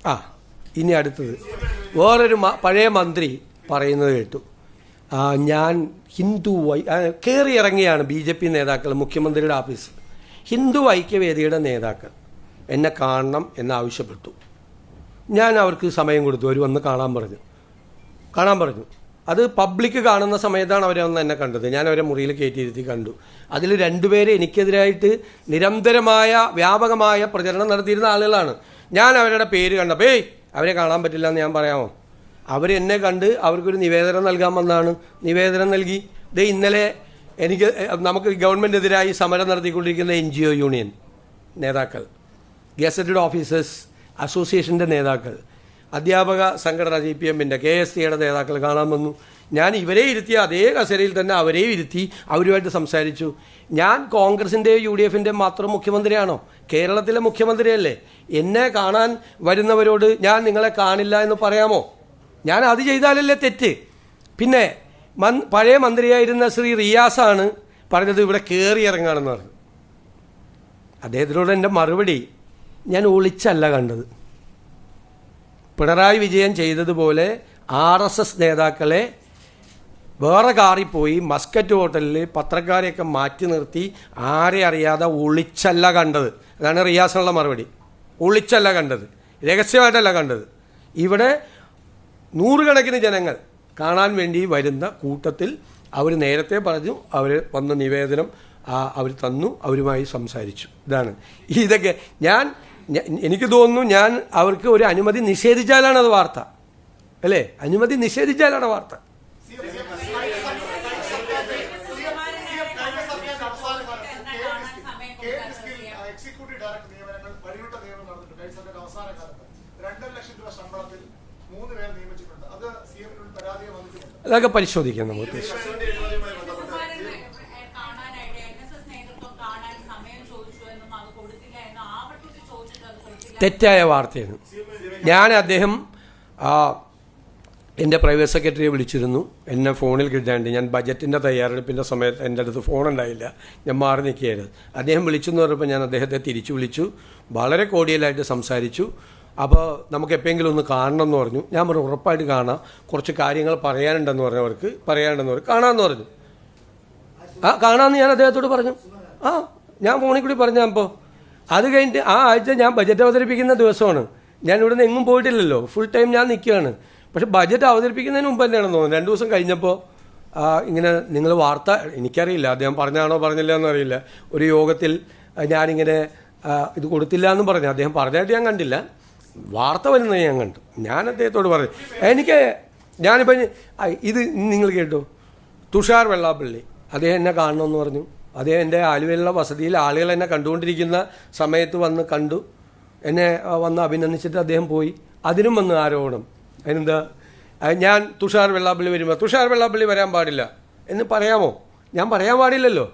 ആ ഇനി അടുത്തത് വേറൊരു പഴയ മന്ത്രി പറയുന്നത് കേട്ടു, ഞാൻ ഹിന്ദു കയറി ഇറങ്ങിയാണ് BJP നേതാക്കൾ മുഖ്യമന്ത്രിയുടെ ഓഫീസ്. ഹിന്ദു ഐക്യവേദിയുടെ നേതാക്കൾ എന്നെ കാണണം എന്നാവശ്യപ്പെട്ടു. ഞാൻ അവർക്ക് സമയം കൊടുത്തു, അവർ വന്ന് കാണാൻ പറഞ്ഞു. അത് പബ്ലിക് കാണുന്ന സമയത്താണ് അവരെ വന്ന് എന്നെ കണ്ടത്. ഞാൻ അവരെ മുറിയിൽ കയറ്റിയിരുത്തി കണ്ടു. അതിൽ 2 പേര് എനിക്കെതിരായിട്ട് നിരന്തരമായ വ്യാപകമായ പ്രചരണം നടത്തിയിരുന്ന ആളുകളാണ്. ഞാൻ അവരുടെ പേര് കണ്ടപ്പോൾ അവരെ കാണാൻ പറ്റില്ല എന്ന് ഞാൻ പറയാമോ? അവരെന്നെ കണ്ട് അവർക്കൊരു നിവേദനം നൽകാൻ വന്നതാണ്. നിവേദനം നൽകി. ഇന്നലെ നമുക്ക് ഗവൺമെൻറ്റിനെതിരായി സമരം നടത്തിക്കൊണ്ടിരിക്കുന്ന NGO യൂണിയൻ നേതാക്കൾ, ഗസറ്റഡ് ഓഫീസേഴ്സ് അസോസിയേഷൻ്റെ നേതാക്കൾ, അധ്യാപക സംഘടന CPMൻ്റെ KSTയുടെ നേതാക്കൾ കാണാൻ വന്നു. ഞാൻ ഇവരെ ഇരുത്തിയ അതേ കസേരയിൽ തന്നെ അവരെയും ഇരുത്തി അവരുമായിട്ട് സംസാരിച്ചു. ഞാൻ കോൺഗ്രസിൻ്റെയോ UDFൻ്റെ മാത്രം മുഖ്യമന്ത്രിയാണോ? കേരളത്തിലെ മുഖ്യമന്ത്രിയല്ലേ? എന്നെ കാണാൻ വരുന്നവരോട് ഞാൻ നിങ്ങളെ കാണില്ല എന്ന് പറയാമോ? ഞാൻ അത് ചെയ്താലല്ലേ തെറ്റ്? പിന്നെ പഴയ മന്ത്രിയായിരുന്ന ശ്രീ റിയാസാണ് പറഞ്ഞത് ഇവിടെ കയറി ഇറങ്ങാണെന്ന് പറഞ്ഞു. അദ്ദേഹത്തിനോട് എൻ്റെ മറുപടി, ഞാൻ ഒളിച്ചല്ല കണ്ടത്. പിണറായി വിജയൻ ചെയ്തതുപോലെ RSS നേതാക്കളെ വേറെ കാറിൽ പോയി മസ്കറ്റ് ഹോട്ടലിൽ പത്രക്കാരെയൊക്കെ മാറ്റി നിർത്തി ആരെ അറിയാതെ ഒളിച്ചല്ല കണ്ടത്. അതാണ് റിയാസിനുള്ള മറുപടി. ഒളിച്ചല്ല കണ്ടത്, രഹസ്യമായിട്ടല്ല കണ്ടത്. ഇവിടെ നൂറുകണക്കിന് ജനങ്ങൾ കാണാൻ വേണ്ടി വരുന്ന കൂട്ടത്തിൽ അവർ നേരത്തെ പറഞ്ഞു, അവർ വന്ന നിവേദനം അവർ തന്നു, അവരുമായി സംസാരിച്ചു. ഇതൊക്കെ എനിക്ക് തോന്നുന്നു ഞാൻ അവർക്ക് ഒരു അനുമതി നിഷേധിച്ചാലാണ് അത് വാർത്ത, അല്ലേ? അനുമതി നിഷേധിച്ചാലാണ് വാർത്ത. അതൊക്കെ പരിശോധിക്കാം നമുക്ക്. തെറ്റായ വാർത്തയാണ്. അദ്ദേഹം എൻ്റെ പ്രൈവറ്റ് സെക്രട്ടറിയെ വിളിച്ചിരുന്നു. എന്നെ ഫോണിൽ കിട്ടാണ്ട് ഞാൻ ബജറ്റിൻ്റെ തയ്യാറെടുപ്പിൻ്റെ സമയത്ത് എൻ്റെ അടുത്ത് ഫോണുണ്ടായില്ല, ഞാൻ മാറി നിൽക്കുകയായിരുന്നു. അദ്ദേഹം വിളിച്ചെന്ന് പറഞ്ഞപ്പോൾ ഞാൻ അദ്ദേഹത്തെ തിരിച്ചു വിളിച്ചു, വളരെ കോഡിയലായിട്ട് സംസാരിച്ചു. അപ്പോൾ നമുക്ക് എപ്പോഴെങ്കിലും ഒന്ന് കാണണം എന്ന് പറഞ്ഞു. ഞാൻ പറഞ്ഞു ഉറപ്പായിട്ട് കാണാം, കുറച്ച് കാര്യങ്ങൾ പറയാനുണ്ടെന്ന് പറഞ്ഞവർക്ക് കാണാമെന്ന് പറഞ്ഞു. കാണാമെന്ന് ഞാൻ അദ്ദേഹത്തോട് പറഞ്ഞു. ഞാൻ ഫോണിൽ കൂടി പറഞ്ഞു. അപ്പോൾ അത് കഴിഞ്ഞിട്ട് ആ ആഴ്ച ഞാൻ ബജറ്റ് അവതരിപ്പിക്കുന്ന ദിവസമാണ്. ഞാൻ ഇവിടെ നിന്ന് എങ്ങും പോയിട്ടില്ലല്ലോ, ഫുൾ ടൈം ഞാൻ നിൽക്കുകയാണ്. പക്ഷെ ബജറ്റ് അവതരിപ്പിക്കുന്നതിന് മുമ്പ് തന്നെയാണെന്ന് തോന്നുന്നു. 2 ദിവസം കഴിഞ്ഞപ്പോൾ ഇങ്ങനെ നിങ്ങൾ വാർത്ത, എനിക്കറിയില്ല അദ്ദേഹം പറഞ്ഞാണോ പറഞ്ഞില്ല എന്നറിയില്ല, ഒരു യോഗത്തിൽ ഞാനിങ്ങനെ ഇത് കൊടുത്തില്ല എന്നും പറഞ്ഞു. അദ്ദേഹം പറഞ്ഞായിട്ട് ഞാൻ കണ്ടില്ല, വാർത്ത വരുന്നത് ഞാൻ കണ്ടു. ഞാൻ അദ്ദേഹത്തോട് പറഞ്ഞു, ഞാനിപ്പോൾ ഇത് നിങ്ങൾ കേട്ടോ, തുഷാർ വെള്ളാപ്പള്ളി അദ്ദേഹം എന്നെ കാണണമെന്ന് പറഞ്ഞു. അദ്ദേഹം എൻ്റെ ആലുവയിലുള്ള വസതിയിൽ ആളുകൾ എന്നെ കണ്ടുകൊണ്ടിരിക്കുന്ന സമയത്ത് വന്ന് കണ്ടു, എന്നെ വന്ന് അഭിനന്ദിച്ചിട്ട് അദ്ദേഹം പോയി. അതിനും വന്ന് ആരോപണം. അതിനെന്താ, ഞാൻ തുഷാർ വെള്ളാപ്പള്ളി വരുമ്പോൾ തുഷാർ വെള്ളാപ്പള്ളി വരാൻ പാടില്ല എന്ന് പറയാമോ? ഞാൻ പറയാൻ പാടില്ലല്ലോ.